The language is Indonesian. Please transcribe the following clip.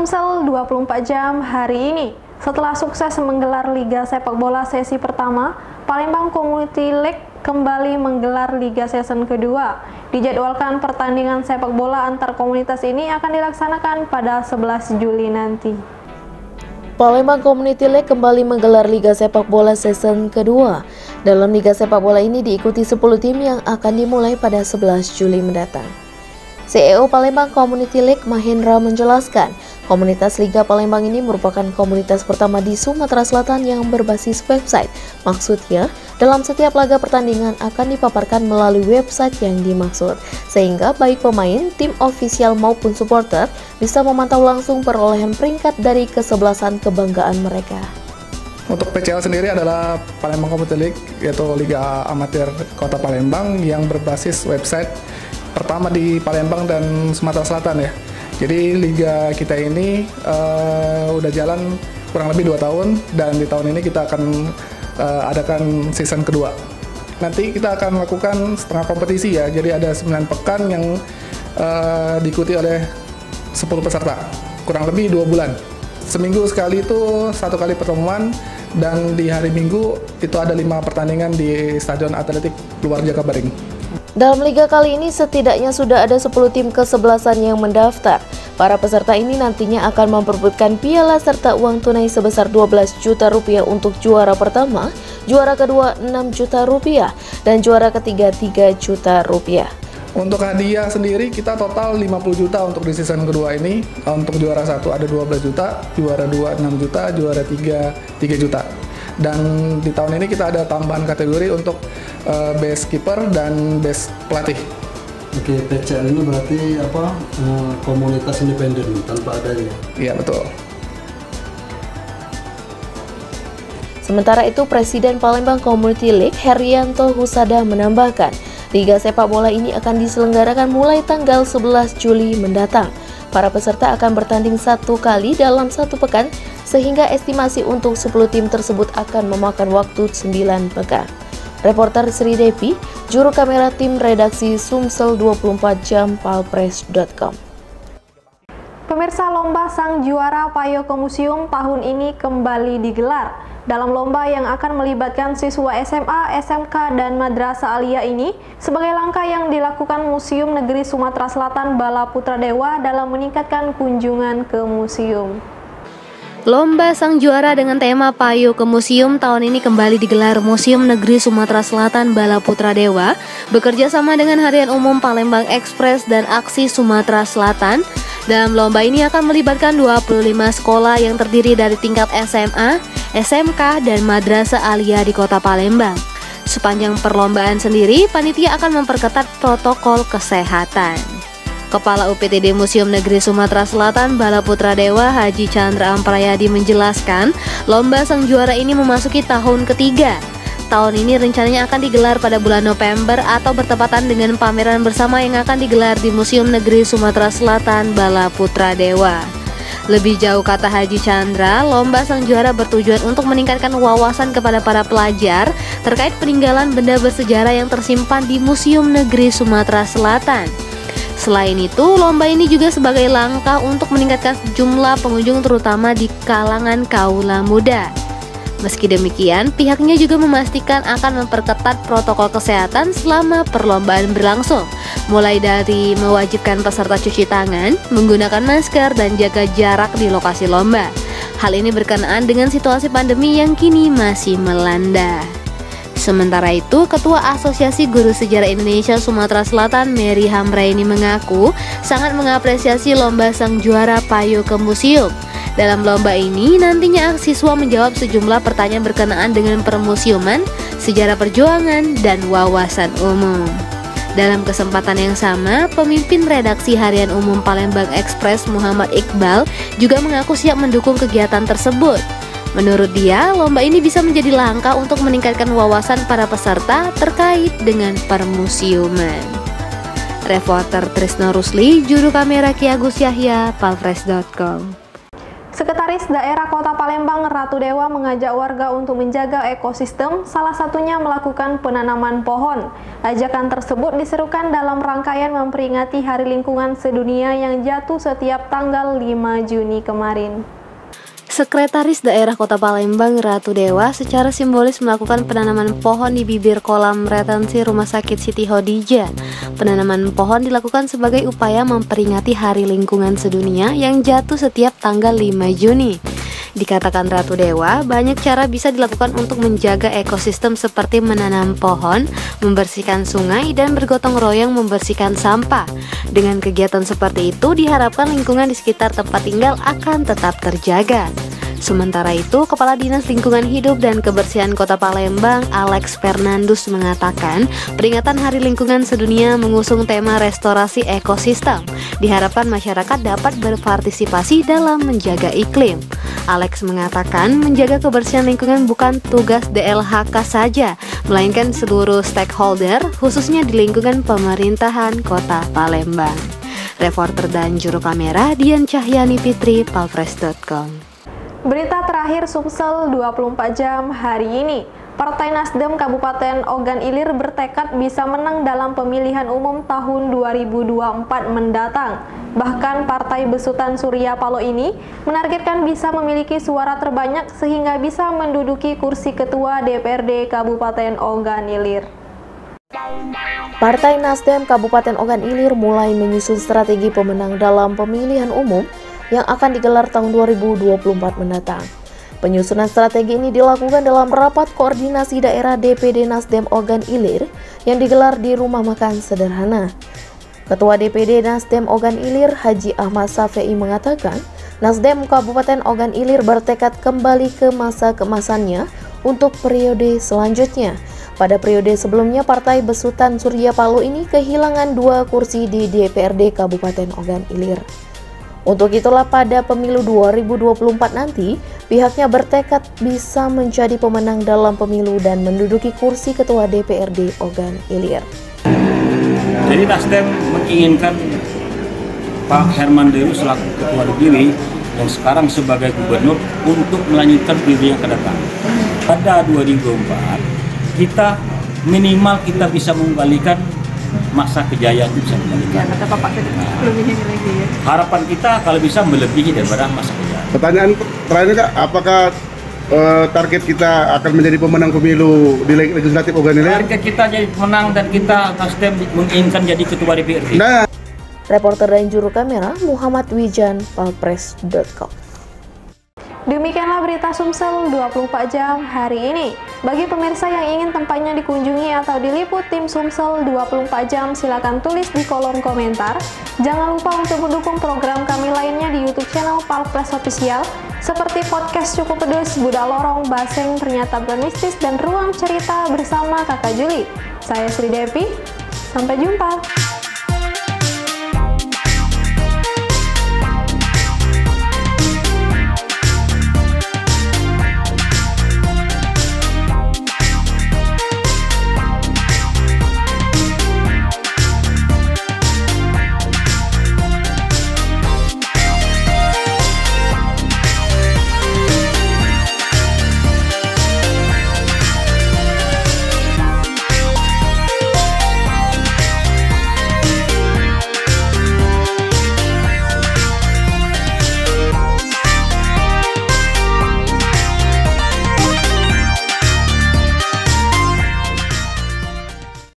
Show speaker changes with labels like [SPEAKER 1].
[SPEAKER 1] Sumsel 24 jam hari ini. Setelah sukses menggelar Liga Sepak Bola sesi pertama, Palembang Community League kembali menggelar Liga season kedua. Dijadwalkan pertandingan sepak bola antar komunitas ini akan dilaksanakan pada 11 Juli nanti.
[SPEAKER 2] Palembang Community League kembali menggelar Liga Sepak Bola season kedua. Dalam Liga Sepak Bola ini diikuti 10 tim yang akan dimulai pada 11 Juli mendatang. CEO Palembang Community League Mahendra menjelaskan, komunitas Liga Palembang ini merupakan komunitas pertama di Sumatera Selatan yang berbasis website. Maksudnya, dalam setiap laga pertandingan akan dipaparkan melalui website yang dimaksud, sehingga baik pemain, tim ofisial maupun supporter bisa memantau langsung perolehan peringkat dari kesebelasan kebanggaan mereka.
[SPEAKER 3] Untuk PCL sendiri adalah Palembang Community League, yaitu Liga Amatir Kota Palembang yang berbasis website pertama di Palembang dan Sumatera Selatan ya. Jadi liga kita ini udah jalan kurang lebih 2 tahun, dan di tahun ini kita akan adakan season kedua. Nanti kita akan lakukan setengah kompetisi ya, jadi ada 9 pekan yang diikuti oleh 10 peserta, kurang lebih 2 bulan. Seminggu sekali itu 1 kali pertemuan, dan di hari Minggu itu ada 5 pertandingan di Stadion Atletik Luar Jakabaring.
[SPEAKER 2] Dalam liga kali ini setidaknya sudah ada 10 tim kesebelasan yang mendaftar. Para peserta ini nantinya akan memperebutkan piala serta uang tunai sebesar 12 juta rupiah untuk juara pertama, juara kedua 6 juta rupiah, dan juara ketiga 3 juta rupiah.
[SPEAKER 3] Untuk hadiah sendiri kita total 50 juta untuk di season kedua ini. Untuk juara 1 ada 12 juta, juara 2 6 juta, juara 3 3 juta. Dan di tahun ini kita ada tambahan kategori untuk best keeper dan best pelatih.
[SPEAKER 4] Oke, PCL ini berarti komunitas independen tanpa adanya?
[SPEAKER 3] Iya, betul.
[SPEAKER 2] Sementara itu, Presiden Palembang Community League Herianto Husada menambahkan, Liga Sepak Bola ini akan diselenggarakan mulai tanggal 11 Juli mendatang. Para peserta akan bertanding 1 kali dalam 1 pekan, sehingga estimasi untuk 10 tim tersebut akan memakan waktu 9 pekan. Reporter Sri Devi, juru kamera tim redaksi Sumsel 24 jam palpres.com.
[SPEAKER 1] Pemirsa, lomba Sang Juara Payo ke Museum tahun ini kembali digelar. Dalam lomba yang akan melibatkan siswa SMA, SMK, dan Madrasah Aliyah ini sebagai langkah yang dilakukan Museum Negeri Sumatera Selatan Bala Putra Dewa dalam meningkatkan kunjungan ke museum.
[SPEAKER 5] Lomba Sang Juara dengan tema Payo ke Museum tahun ini kembali digelar Museum Negeri Sumatera Selatan Bala Putra Dewa bekerja sama dengan Harian Umum Palembang Express dan Aksi Sumatera Selatan. Dalam lomba ini akan melibatkan 25 sekolah yang terdiri dari tingkat SMA, SMK, dan Madrasah Aliyah di Kota Palembang. Sepanjang perlombaan sendiri, panitia akan memperketat protokol kesehatan. Kepala UPTD Museum Negeri Sumatera Selatan Bala Putra Dewa Haji Chandra Amprayadi menjelaskan, lomba Sang Juara ini memasuki tahun ketiga. Tahun ini rencananya akan digelar pada bulan November atau bertepatan dengan pameran bersama yang akan digelar di Museum Negeri Sumatera Selatan Bala Putra Dewa. Lebih jauh, kata Haji Chandra, lomba Sang Juara bertujuan untuk meningkatkan wawasan kepada para pelajar terkait peninggalan benda bersejarah yang tersimpan di Museum Negeri Sumatera Selatan. Selain itu, lomba ini juga sebagai langkah untuk meningkatkan jumlah pengunjung terutama di kalangan kaula muda. Meski demikian, pihaknya juga memastikan akan memperketat protokol kesehatan selama perlombaan berlangsung, mulai dari mewajibkan peserta cuci tangan, menggunakan masker, dan jaga jarak di lokasi lomba. Hal ini berkenaan dengan situasi pandemi yang kini masih melanda. Sementara itu, Ketua Asosiasi Guru Sejarah Indonesia Sumatera Selatan Mary Hamraini mengaku sangat mengapresiasi lomba Sang Juara Payo ke Museum. Dalam lomba ini nantinya siswa menjawab sejumlah pertanyaan berkenaan dengan permusiuman, sejarah perjuangan, dan wawasan umum. Dalam kesempatan yang sama, pemimpin redaksi Harian Umum Palembang Express Muhammad Iqbal juga mengaku siap mendukung kegiatan tersebut. Menurut dia, lomba ini bisa menjadi langkah untuk meningkatkan wawasan para peserta terkait dengan permusiuman. Reporter Trisno Rusli, juru kamera Ki Agus Yahya, palpres.com.
[SPEAKER 1] Sekretaris Daerah Kota Palembang Ratu Dewa mengajak warga untuk menjaga ekosistem, salah satunya melakukan penanaman pohon. Ajakan tersebut diserukan dalam rangkaian memperingati Hari Lingkungan Sedunia yang jatuh setiap tanggal 5 Juni kemarin.
[SPEAKER 5] Sekretaris Daerah Kota Palembang Ratu Dewa secara simbolis melakukan penanaman pohon di bibir kolam retensi Rumah Sakit Siti Khadijah. Penanaman pohon dilakukan sebagai upaya memperingati Hari Lingkungan Sedunia yang jatuh setiap tanggal 5 Juni. Dikatakan Ratu Dewa, banyak cara bisa dilakukan untuk menjaga ekosistem seperti menanam pohon, membersihkan sungai, dan bergotong royong membersihkan sampah. Dengan kegiatan seperti itu, diharapkan lingkungan di sekitar tempat tinggal akan tetap terjaga. Sementara itu, Kepala Dinas Lingkungan Hidup dan Kebersihan Kota Palembang, Alex Fernandus mengatakan, peringatan Hari Lingkungan Sedunia mengusung tema restorasi ekosistem. Diharapkan masyarakat dapat berpartisipasi dalam menjaga iklim. Alex mengatakan, menjaga kebersihan lingkungan bukan tugas DLHK saja, melainkan seluruh stakeholder, khususnya di lingkungan pemerintahan Kota Palembang. Reporter dan juru kamera Dian Cahyani Fitri, palpres.com.
[SPEAKER 1] Berita terakhir Sumsel 24 jam hari ini. Partai Nasdem Kabupaten Ogan Ilir bertekad bisa menang dalam pemilihan umum tahun 2024 mendatang. Bahkan Partai Besutan Surya Paloh ini menargetkan bisa memiliki suara terbanyak sehingga bisa menduduki kursi Ketua DPRD Kabupaten Ogan Ilir.
[SPEAKER 2] Partai Nasdem Kabupaten Ogan Ilir mulai menyusun strategi pemenang dalam pemilihan umum yang akan digelar tahun 2024 mendatang. Penyusunan strategi ini dilakukan dalam rapat koordinasi daerah DPD Nasdem Ogan Ilir yang digelar di Rumah Makan Sederhana. Ketua DPD Nasdem Ogan Ilir, Haji Ahmad Safei mengatakan, Nasdem Kabupaten Ogan Ilir bertekad kembali ke masa keemasannya untuk periode selanjutnya. Pada periode sebelumnya, Partai Besutan Surya Paloh ini kehilangan 2 kursi di DPRD Kabupaten Ogan Ilir. Untuk itulah pada pemilu 2024 nanti, pihaknya bertekad bisa menjadi pemenang dalam pemilu dan menduduki kursi Ketua DPRD Ogan Ilir.
[SPEAKER 6] Jadi Nasdem menginginkan Pak Herman Deru selaku Ketua DPW yang sekarang sebagai gubernur untuk melanjutkan periode yang akan datang. Pada 2024, kita minimal kita bisa mengembalikan masa kejayaan itu bisa kembalikan.
[SPEAKER 7] Kata Bapak tadi lebih ini lagi ya.
[SPEAKER 6] Harapan kita kalau bisa melebihi daripada masa kejayaan.
[SPEAKER 8] Pertanyaan terakhir Kak, apakah target kita akan menjadi pemenang pemilu di legislatif Ogan Ilir?
[SPEAKER 6] Target kita jadi pemenang dan kita Nasdem menginginkan jadi ketua DPRD.
[SPEAKER 8] Nah.
[SPEAKER 2] Reporter dan juru kamera Muhammad Wijan, palpres.com.
[SPEAKER 1] Demikianlah berita Sumsel 24 jam hari ini. Bagi pemirsa yang ingin tempatnya dikunjungi atau diliput tim Sumsel 24 jam, silakan tulis di kolom komentar. Jangan lupa untuk mendukung program kami lainnya di YouTube channel Palpres Official seperti podcast Cukup Pedes, Budak Lorong, Baseng, Ternyata Mistis, dan Ruang Cerita bersama Kakak Juli. Saya Sri Devi, sampai jumpa.